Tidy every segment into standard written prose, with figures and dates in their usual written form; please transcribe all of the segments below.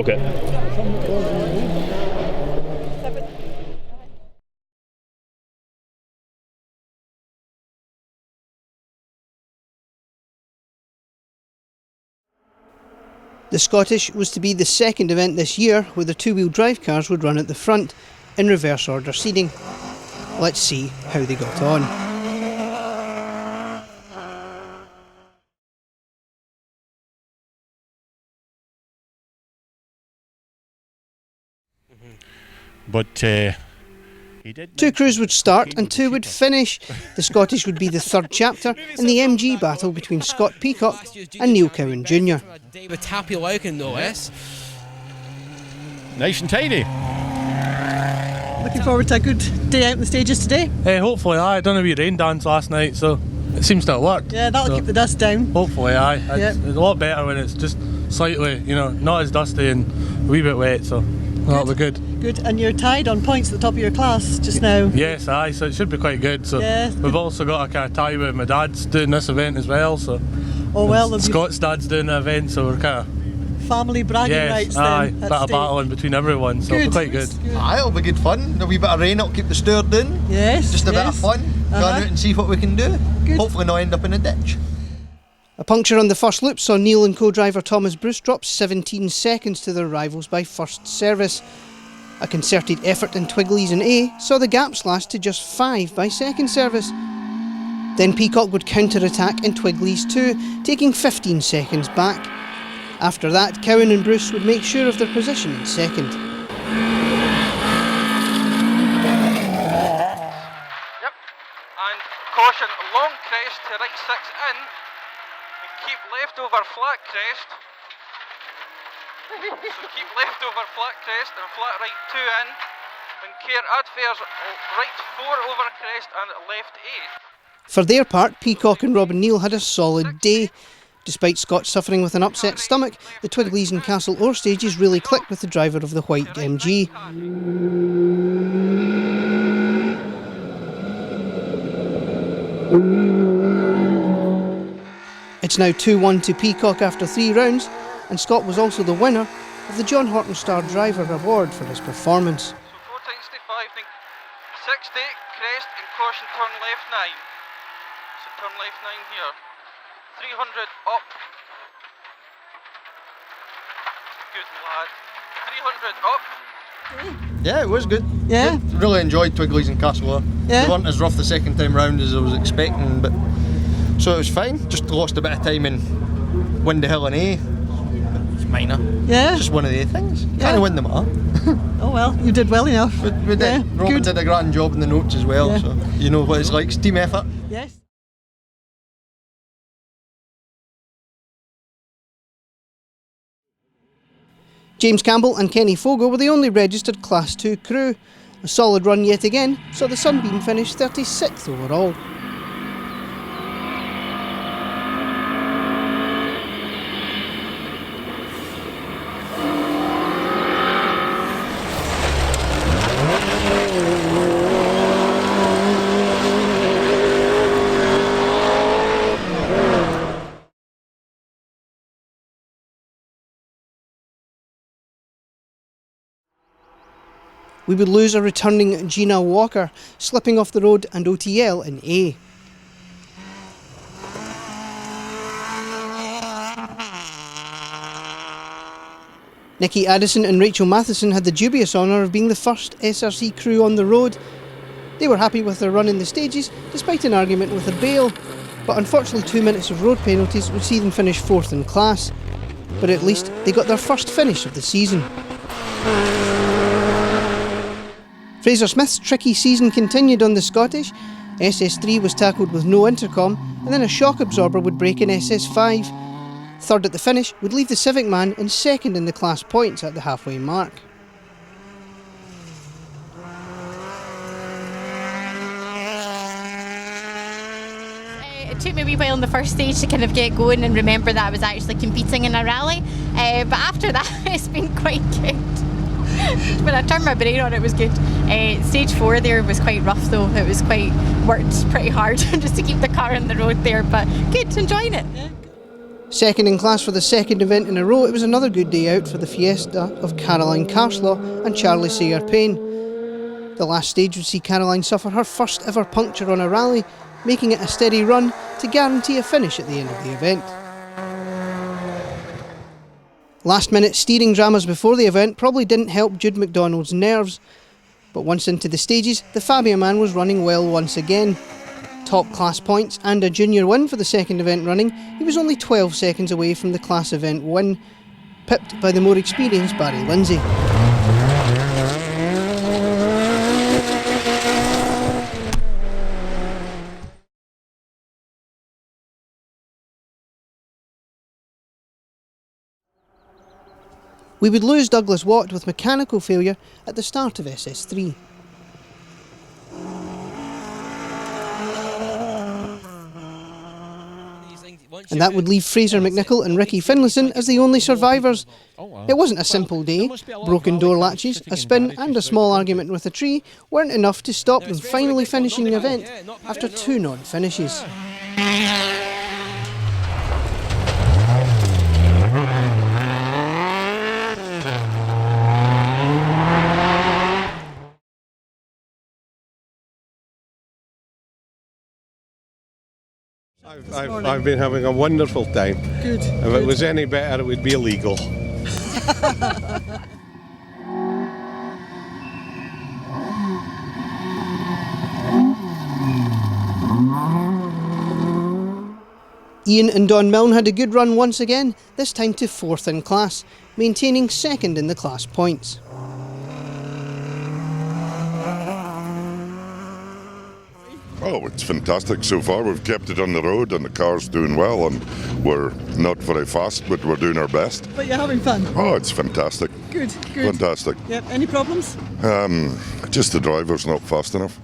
Okay. The Scottish was to be the second event this year where the two-wheel drive cars would run at the front, in reverse order seating. Let's see how they got on. But two crews would start and two would finish. The Scottish would be the third chapter in the MG battle between Scott Peacock and Neil Cowan Jr. With Tappy Lauken, no less. Nice and tidy. Looking forward to a good day out in the stages today. Hopefully, I done a wee rain dance last night, so it seems to have worked. Yeah, that'll keep the dust down. Hopefully, it's a lot better when it's just slightly, not as dusty and a wee bit wet, so that'll be good. Good, and you're tied on points at the top of your class just now. Yes, so it should be quite good. So yeah, we've also got a kind of tie with my dad's doing this event as well. So Scott's dad's doing the event, so we're kind of family bragging rights then. Bit of battling between everyone, so it'll be quite good. Aye, it'll be good fun. A wee bit of rain, it'll keep the stirred in. Yes. Just a bit of fun. Go out and see what we can do. Good. Hopefully not end up in a ditch. A puncture on the first loop saw Neil and co-driver Thomas Bruce drop 17 seconds to their rivals by first service. A concerted effort in Twigley's and A saw the gap slashed to just 5 by second service. Then Peacock would counter-attack in Twigley's too, taking 15 seconds back. After that, Cowan and Bruce would make sure of their position in second. Yep, and caution, long crest to right 6 in, and keep left over flat crest. So keep left over flat crest and flat right 2 in, and care add fares right 4 over crest and left 8. For their part, Peacock and Robin Neal had a solid day. Despite Scott suffering with an upset stomach, the Twigleys and Castle Orr stages really clicked with the driver of the white MG. It's now 2-1 to Peacock after 3 rounds, and Scott was also the winner of the John Horton Star Driver Award for his performance. So 4 times to 5, then 60, crest and caution turn left 9. So turn left 9 here. 300 up. Good lad. 300 up. Yeah, it was good. Yeah. Good. Really enjoyed Twigley's and Castle Orr. Yeah. They weren't as rough the second time round as I was expecting, but so it was fine. Just lost a bit of time in Windy Hill and A. It's minor. Yeah. Just one of the things. Can't win them all. Oh well, you did well enough. We did. Yeah, Robin good. did a grand job in the notes as well, so you know what it's like. It's team effort. Yes. James Campbell and Kenny Fogo were the only registered Class 2 crew. A solid run yet again saw the Sunbeam finish 36th overall. We would lose a returning Gina Walker, slipping off the road and OTL in A. Nikki Addison and Rachel Matheson had the dubious honour of being the first SRC crew on the road. They were happy with their run in the stages, despite an argument with a bail, but unfortunately 2 minutes of road penalties would see them finish 4th in class. But at least they got their first finish of the season. Fraser Smith's tricky season continued on the Scottish. SS3 was tackled with no intercom, and then a shock absorber would break in SS5. Third at the finish would leave the Civic man in second in the class points at the halfway mark. It took me a wee while on the first stage to kind of get going and remember that I was actually competing in a rally, but after that it's been quite good. When I turned my brain on, it was good. Stage 4 there was quite rough though. It was worked pretty hard just to keep the car on the road there, but good, enjoying it. Second in class for the second event in a row, it was another good day out for the Fiesta of Caroline Carslaw and Charlie Sayer-Payne. The last stage would see Caroline suffer her first ever puncture on a rally, making it a steady run to guarantee a finish at the end of the event. Last minute steering dramas before the event probably didn't help Jude McDonald's nerves, but once into the stages, the Fabia man was running well once again. Top class points and a junior win for the second event running, he was only 12 seconds away from the class event win, pipped by the more experienced Barry Lindsay. We would lose Douglas Watt with mechanical failure at the start of SS3. And that would leave Fraser McNichol and Ricky Finlayson as the only survivors. It wasn't a simple day. Broken door latches, a spin and a small argument with a tree weren't enough to stop them finally finishing the event after 2 non-finishes. I've been having a wonderful time. Good. If it was any better, it would be illegal. Ian and Don Milne had a good run once again, this time to 4th in class, maintaining 2nd in the class points. Oh, it's fantastic so far. We've kept it on the road and the car's doing well, and we're not very fast, but we're doing our best. But you're having fun. Oh, it's fantastic. Good, good. Fantastic. Yep, any problems? Just the driver's not fast enough.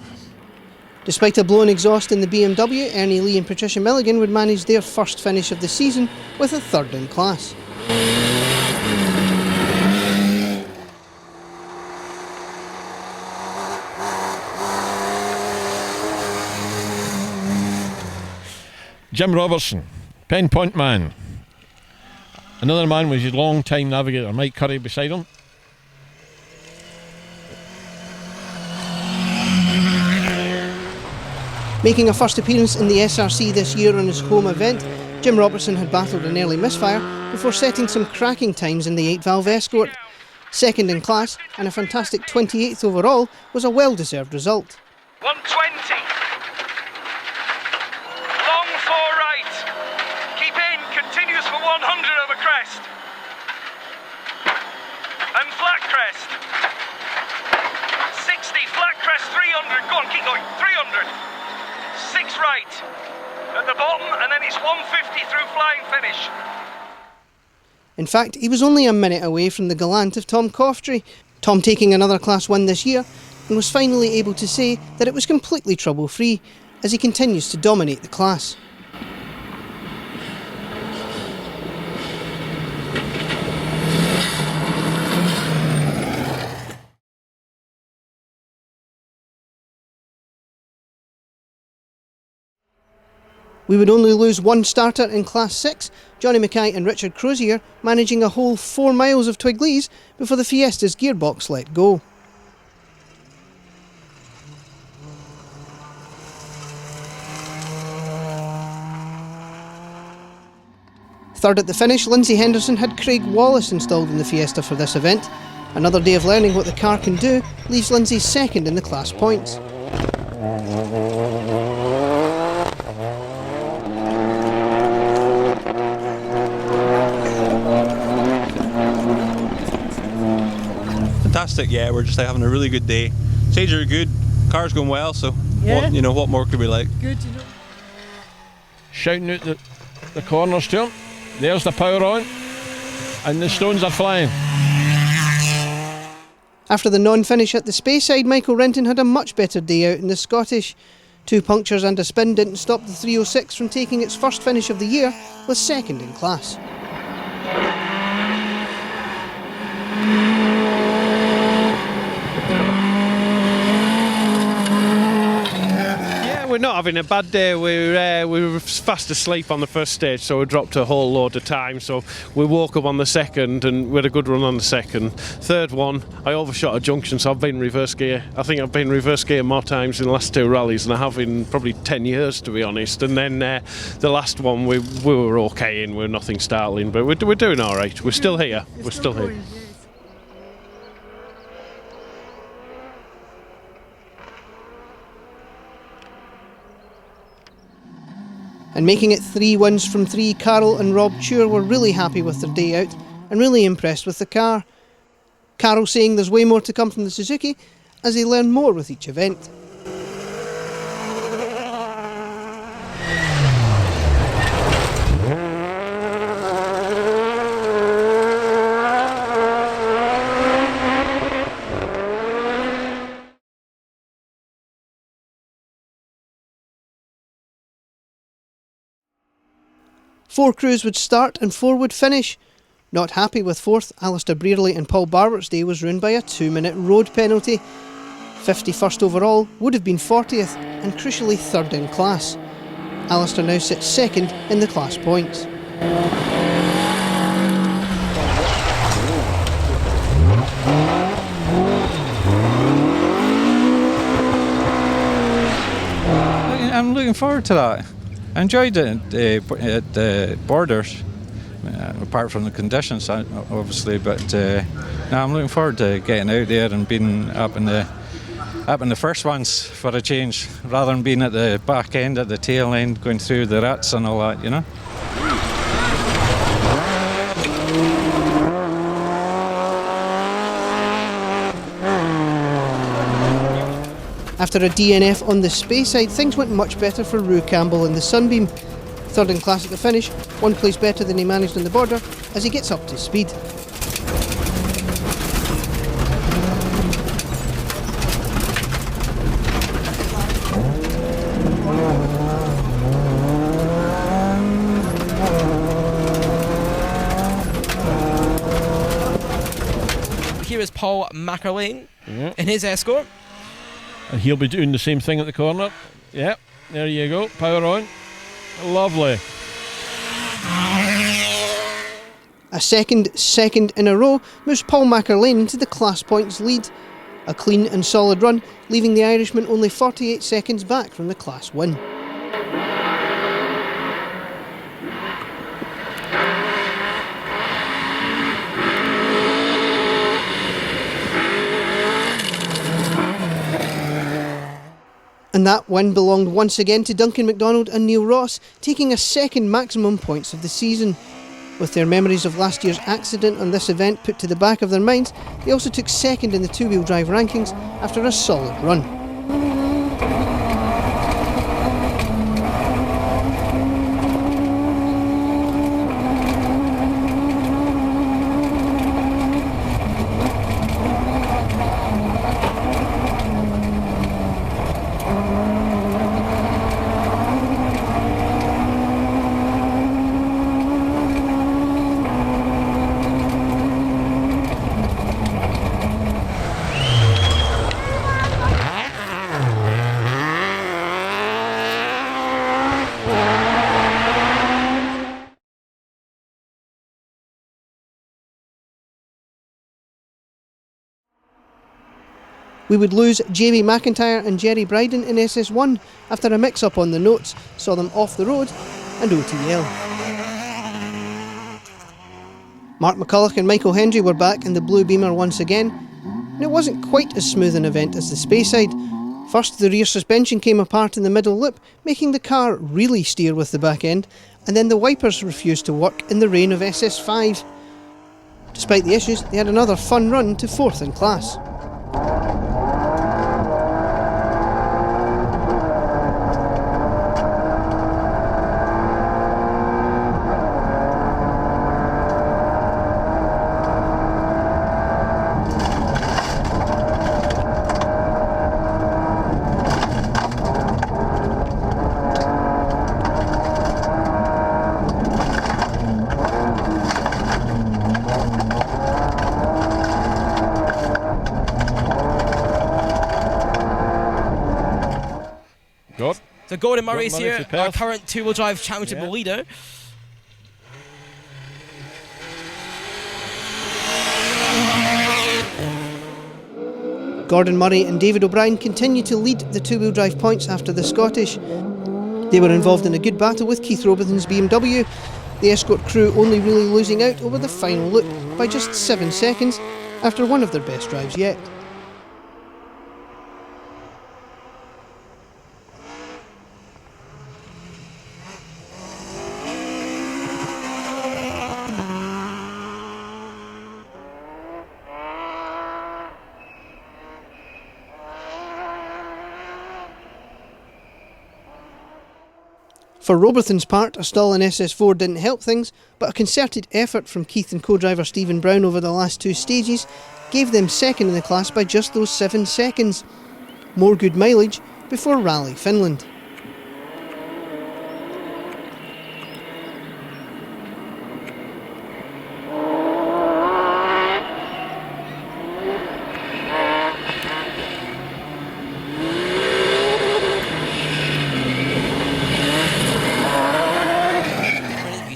Despite a blown exhaust in the BMW, Ernie Lee and Patricia Milligan would manage their first finish of the season with a 3rd in class. Jim Robertson, Pen Point man. Another man was his long-time navigator, Mike Curry, beside him. Making a first appearance in the SRC this year on his home event, Jim Robertson had battled an early misfire before setting some cracking times in the 8-valve Escort. 2nd in class and a fantastic 28th overall was a well-deserved result. 120. Long 4 right. Keep in, continues for 100 over crest. And flat crest. 60, flat crest 300. Go on, keep going. 300. 6 right. At the bottom, and then it's 150 through flying finish. In fact, he was only a minute away from the gallant of Tom Coftree. Tom taking another class win this year, and was finally able to say that it was completely trouble-free as he continues to dominate the class. We would only lose one starter in Class 6, Johnny Mackay and Richard Crozier managing a whole 4 miles of Twigley's before the Fiesta's gearbox let go. Third at the finish, Lindsay Henderson had Craig Wallace installed in the Fiesta for this event. Another day of learning what the car can do leaves Lindsay 2nd in the class points. Fantastic, yeah, we're just having a really good day. Stages are good, car's going well, so Yeah. what more could we like? Good, Shouting out the corners to him. There's the power on, and the stones are flying. After the non-finish at the Speyside, Michael Renton had a much better day out in the Scottish. 2 punctures and a spin didn't stop the 306 from taking its first finish of the year with 2nd in class. We're not having a bad day. We were fast asleep on the first stage, so we dropped a whole load of time. So we woke up on the second and we had a good run on the second. Third one, I overshot a junction, so I've been reverse gear. I think I've been reverse gear more times in the last 2 rallies than I have in probably 10 years, to be honest. And then the last one, we were okay in. We're nothing startling, but we're doing all right. We're still here. We're still here. And making it 3 wins from 3, Carol and Rob Chur were really happy with their day out and really impressed with the car. Carol saying there's way more to come from the Suzuki as they learn more with each event. Four crews would start and 4 would finish. Not happy with 4th, Alistair Brearley and Paul Barbert's day was ruined by a 2-minute road penalty. 51st overall would have been 40th and crucially 3rd in class. Alistair now sits 2nd in the class points. I'm looking forward to that. I enjoyed it at the Borders, apart from the conditions, obviously. But now I'm looking forward to getting out there and being up in the first ones for a change, rather than being at the back end, at the tail end, going through the ruts and all that, you know. After a DNF on the Speyside, things went much better for Rue Campbell in the Sunbeam. 3rd in class at the finish, 1 place better than he managed on the Border as he gets up to speed. Here is Paul Mackerlane in his Escort. And he'll be doing the same thing at the corner. Yep, there you go, power on. Lovely. A second in a row moves Paul Mackerlane into the class points lead. A clean and solid run, leaving the Irishman only 48 seconds back from the class win. And that win belonged once again to Duncan MacDonald and Neil Ross, taking a 2nd maximum points of the season. With their memories of last year's accident on this event put to the back of their minds, they also took 2nd in the 2-wheel drive rankings after a solid run. We would lose Jamie McIntyre and Jerry Bryden in SS1 after a mix-up on the notes saw them off the road and OTL. Mark McCulloch and Michael Hendry were back in the Blue Beamer once again, and it wasn't quite as smooth an event as the Speyside. First, the rear suspension came apart in the middle lip, making the car really steer with the back end, and then the wipers refused to work in the rain of SS5. Despite the issues, they had another fun run to 4th in class. So Gordon Murray's Gordon Murray here, for our Perth. current two-wheel drive championship leader. Gordon Murray and David O'Brien continue to lead the two-wheel drive points after the Scottish. They were involved in a good battle with Keith Robertson's BMW, the Escort crew only really losing out over the final loop by just 7 seconds after one of their best drives yet. For Robertson's part, a stall in SS4 didn't help things, but a concerted effort from Keith and co-driver Stephen Brown over the last two stages gave them second in the class by just those 7 seconds. More good mileage before Rally Finland.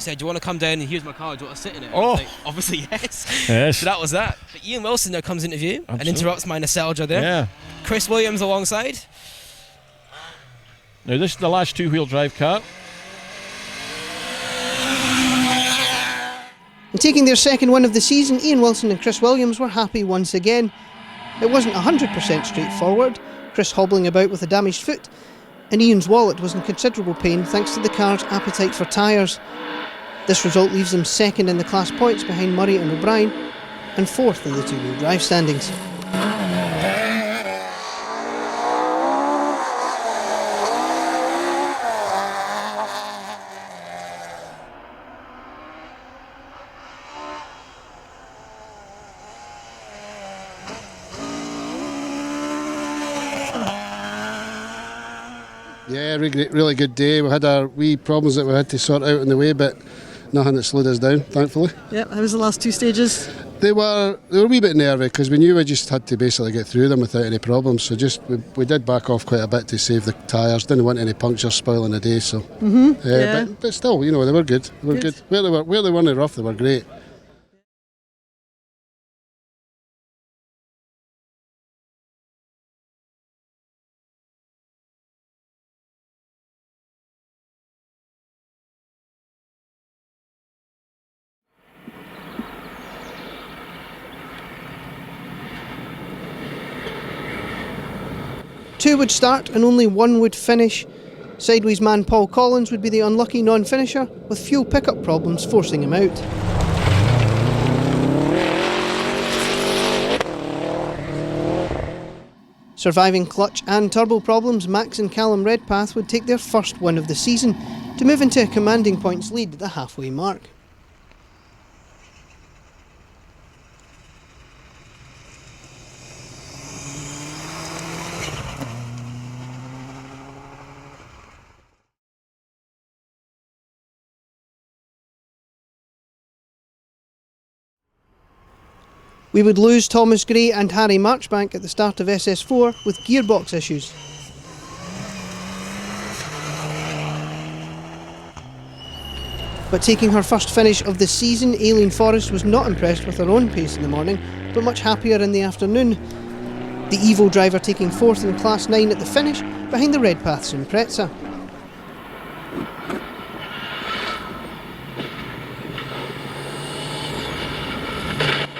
Said, do you want to come down and here's my car, do you want to sit in it? Oh. Like, obviously yes. Yes. So that was that. But Ian Wilson now comes into view and Absolutely. interrupts my nostalgia there. Yeah. Chris Williams alongside. Now this is the last two-wheel drive car. And taking their second win of the season, Ian Wilson and Chris Williams were happy once again. It wasn't 100% straightforward, Chris hobbling about with a damaged foot, and Ian's wallet was in considerable pain thanks to the car's appetite for tyres. This result leaves them second in the class points behind Murray and O'Brien, and fourth in the two-wheel drive standings. Yeah, really good day. We had our wee problems that we had to sort out on the way, but nothing that slowed us down, thankfully. Yep, how was the last two stages? They were a wee bit nervy because we knew we just had to basically get through them without any problems. So we did back off quite a bit to save the tyres. Didn't want any punctures spoiling the day. So Yeah. but still, they were good. They were good. Where they were in the rough, they were great. Two would start and only one would finish. Sideways man Paul Collins would be the unlucky non-finisher, with fuel pickup problems forcing him out. Surviving clutch and turbo problems, Max and Callum Redpath would take their first win of the season to move into a commanding points lead at the halfway mark. We would lose Thomas Gray and Harry Marchbank at the start of SS4 with gearbox issues. But taking her first finish of the season, Aileen Forrest was not impressed with her own pace in the morning, but much happier in the afternoon. The Evo driver taking fourth in Class 9 at the finish, behind the Redpaths and Pretza.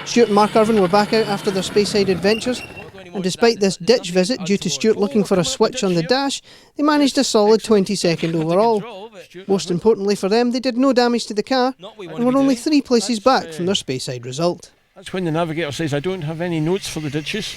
Stuart and Mark Irvin were back out after their Speyside adventures, and despite this ditch visit due to Stuart looking for a switch on the dash, they managed a solid 22nd overall. Most importantly for them, they did no damage to the car and were only 3 places back from their Speyside result. That's when the navigator says, I don't have any notes for the ditches.